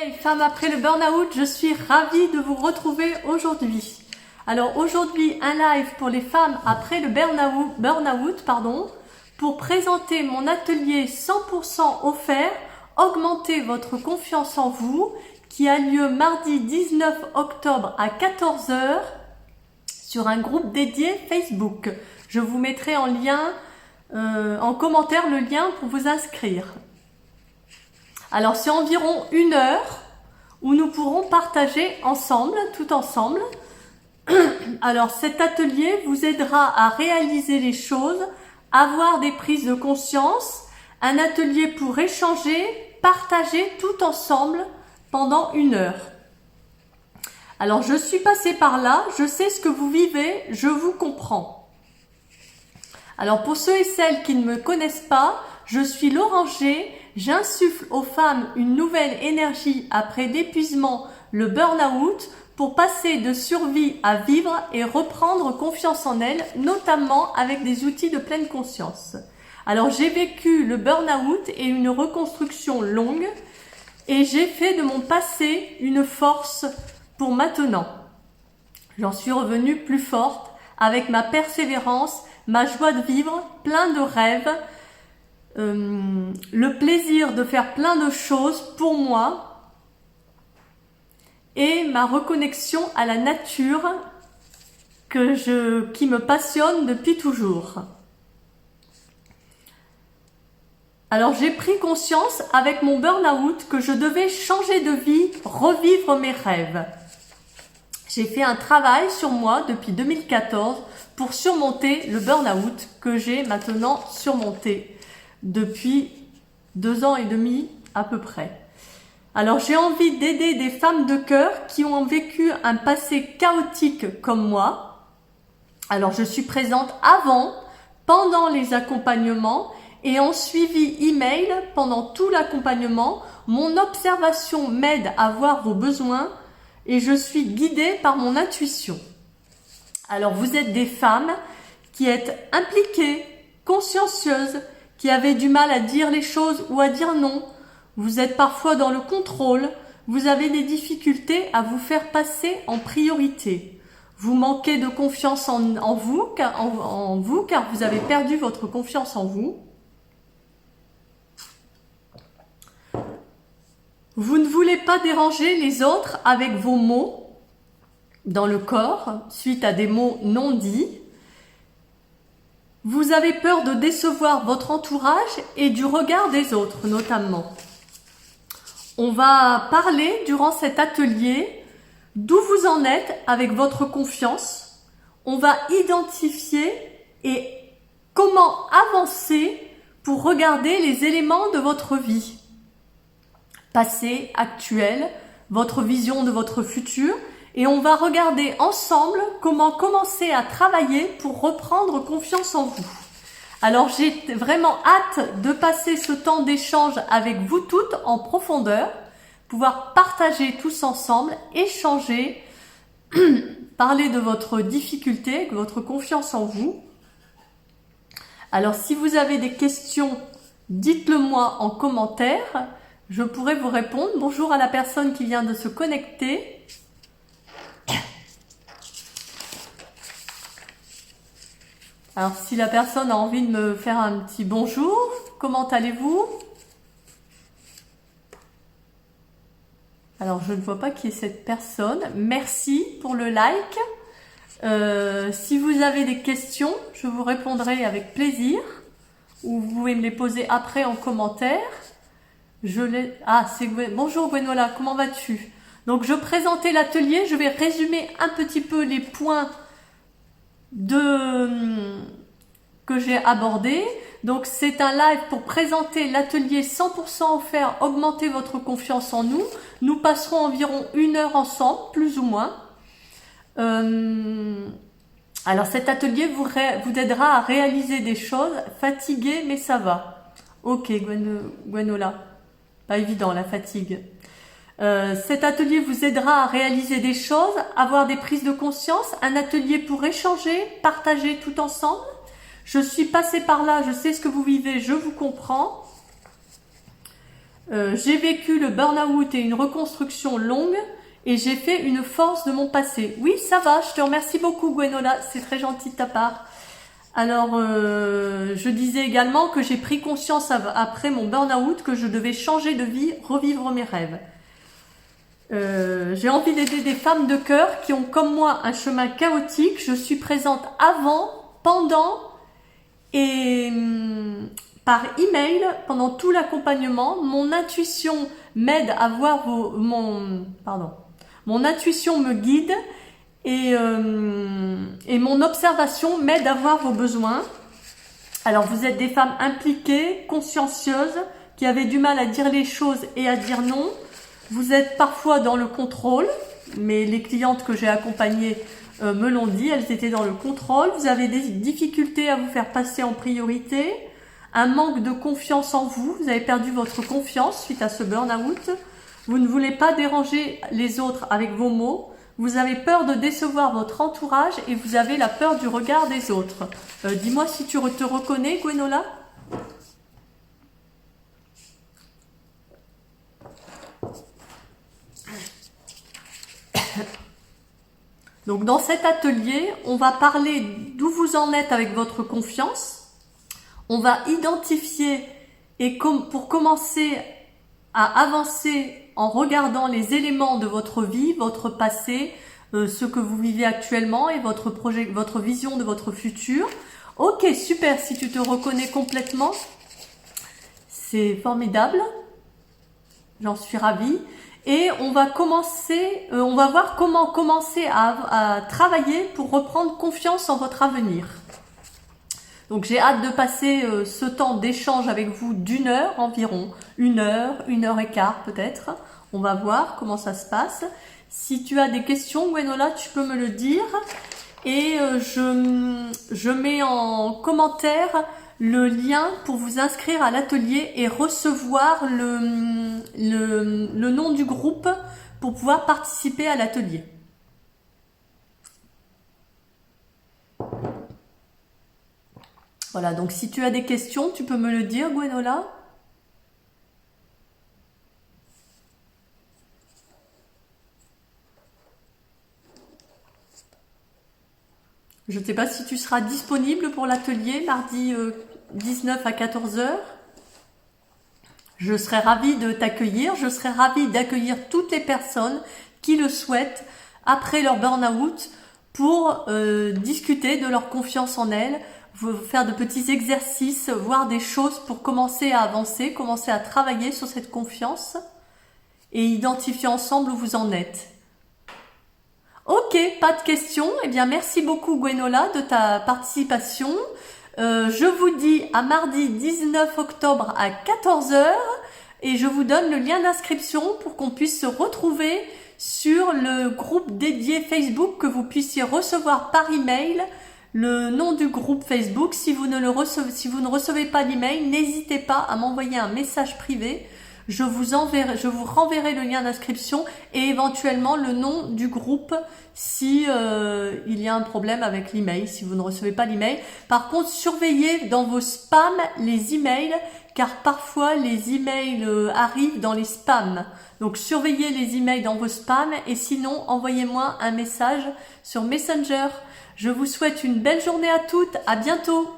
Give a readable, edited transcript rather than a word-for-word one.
Hey, femme après le burn-out, je suis ravie de vous retrouver aujourd'hui. Alors aujourd'hui, un live pour les femmes après le burn-out, pour présenter mon atelier 100% offert, augmenter votre confiance en vous, qui a lieu mardi 19 octobre à 14 h sur un groupe dédié Facebook. Je vous mettrai en lien, en commentaire le lien pour vous inscrire. Alors c'est environ 1 heure où nous pourrons partager ensemble, tout ensemble. Alors cet atelier vous aidera à réaliser les choses, avoir des prises de conscience, un atelier pour échanger, partager tout ensemble pendant 1 heure. Alors je suis passée par là, je sais ce que vous vivez, je vous comprends. Alors pour ceux et celles qui ne me connaissent pas, je suis l'oranger, j'insuffle aux femmes une nouvelle énergie après l'épuisement, le burn-out, pour passer de survie à vivre et reprendre confiance en elles, notamment avec des outils de pleine conscience. Alors j'ai vécu le burn-out et une reconstruction longue et j'ai fait de mon passé une force pour maintenant. J'en suis revenue plus forte avec ma persévérance, ma joie de vivre, plein de rêves, le plaisir de faire plein de choses pour moi et ma reconnexion à la nature qui me passionne depuis toujours. Alors j'ai pris conscience avec mon burn-out que je devais changer de vie, revivre mes rêves. J'ai fait un travail sur moi depuis 2014 pour surmonter le burn-out que j'ai maintenant surmonté depuis 2 ans et demi à peu près. Alors j'ai envie d'aider des femmes de cœur qui ont vécu un passé chaotique comme moi. Alors je suis présente avant, pendant les accompagnements et en suivi email pendant tout l'accompagnement. Mon observation m'aide à voir vos besoins et je suis guidée par mon intuition. Alors vous êtes des femmes qui êtes impliquées, consciencieuses, qui avez du mal à dire les choses ou à dire non. Vous êtes parfois dans le contrôle, vous avez des difficultés à vous faire passer en priorité. Vous manquez de confiance en vous car vous avez perdu votre confiance en vous. Vous ne voulez pas déranger les autres avec vos mots dans le corps, suite à des mots non dits. Vous avez peur de décevoir votre entourage et du regard des autres notamment. On va parler durant cet atelier d'où vous en êtes avec votre confiance. On va identifier et comment avancer pour regarder les éléments de votre vie. Passé, actuel, votre vision de votre futur. Et on va regarder ensemble comment commencer à travailler pour reprendre confiance en vous. Alors j'ai vraiment hâte de passer ce temps d'échange avec vous toutes en profondeur, pouvoir partager tous ensemble, échanger, parler de votre difficulté, de votre confiance en vous. Alors si vous avez des questions, dites-le moi en commentaire, je pourrai vous répondre. Bonjour à la personne qui vient de se connecter. Alors, si la personne a envie de me faire un petit bonjour, comment allez-vous? Alors, je ne vois pas qui est cette personne. Merci pour le like. Si vous avez des questions, je vous répondrai avec plaisir. Ou vous pouvez me les poser après en commentaire. Bonjour Gwenola, comment vas-tu? Donc, je présentais l'atelier. Je vais résumer un petit peu les points que j'ai abordé. Donc c'est un live pour présenter l'atelier 100% offert, augmenter votre confiance en nous. Nous passerons environ 1 heure ensemble, plus ou moins. Alors cet atelier vous aidera à réaliser des choses. Fatigué, mais ça va. Ok Gwenola, pas évident la fatigue. Cet atelier vous aidera à réaliser des choses, avoir des prises de conscience, un atelier pour échanger, partager tout ensemble. Je suis passée par là, je sais ce que vous vivez, je vous comprends. J'ai vécu le burn-out et une reconstruction longue et j'ai fait une force de mon passé. Oui, ça va, je te remercie beaucoup Gwenola, c'est très gentil de ta part. Alors, je disais également que j'ai pris conscience après mon burn-out que je devais changer de vie, revivre mes rêves. J'ai envie d'aider des femmes de cœur qui ont comme moi un chemin chaotique. Je suis présente avant, pendant et par email pendant tout l'accompagnement. Mon intuition m'aide à voir mon intuition me guide et mon observation m'aide à voir vos besoins. Alors vous êtes des femmes impliquées, consciencieuses, qui avaient du mal à dire les choses et à dire non. Vous êtes parfois dans le contrôle, mais les clientes que j'ai accompagnées me l'ont dit, elles étaient dans le contrôle. Vous avez des difficultés à vous faire passer en priorité, un manque de confiance en vous, vous avez perdu votre confiance suite à ce burn-out. Vous ne voulez pas déranger les autres avec vos mots. Vous avez peur de décevoir votre entourage et vous avez la peur du regard des autres. Dis-moi si tu te reconnais, Gwenola. Donc dans cet atelier, on va parler d'où vous en êtes avec votre confiance. On va identifier et pour commencer à avancer en regardant les éléments de votre vie, votre passé, ce que vous vivez actuellement et votre projet, votre vision de votre futur. Ok, super, si tu te reconnais complètement, c'est formidable. J'en suis ravie. Et on va voir comment commencer à travailler pour reprendre confiance en votre avenir. Donc j'ai hâte de passer ce temps d'échange avec vous d'1 heure environ, 1 heure et quart peut-être. On va voir comment ça se passe. Si tu as des questions, Gwenola, tu peux me le dire. Et je mets en commentaire le lien pour vous inscrire à l'atelier et recevoir le nom du groupe pour pouvoir participer à l'atelier. Voilà, donc si tu as des questions, tu peux me le dire, Gwenola. Je ne sais pas si tu seras disponible pour l'atelier mardi 19 à 14 heures. Je serai ravie de t'accueillir. Je serai ravie d'accueillir toutes les personnes qui le souhaitent après leur burn-out pour discuter de leur confiance en elles, faire de petits exercices, voir des choses pour commencer à avancer, commencer à travailler sur cette confiance et identifier ensemble où vous en êtes. Ok, pas de questions. Eh bien, merci beaucoup Gwenola de ta participation. Je vous dis à mardi 19 octobre à 14 h et je vous donne le lien d'inscription pour qu'on puisse se retrouver sur le groupe dédié Facebook, que vous puissiez recevoir par email le nom du groupe Facebook. Si vous ne recevez pas l'email, n'hésitez pas à m'envoyer un message privé. Je vous renverrai le lien d'inscription et éventuellement le nom du groupe si il y a un problème avec l'email, si vous ne recevez pas l'email. Par contre, surveillez dans vos spams les emails, car parfois les emails arrivent dans les spams. Donc surveillez les emails dans vos spams et sinon envoyez-moi un message sur Messenger. Je vous souhaite une belle journée à toutes, à bientôt.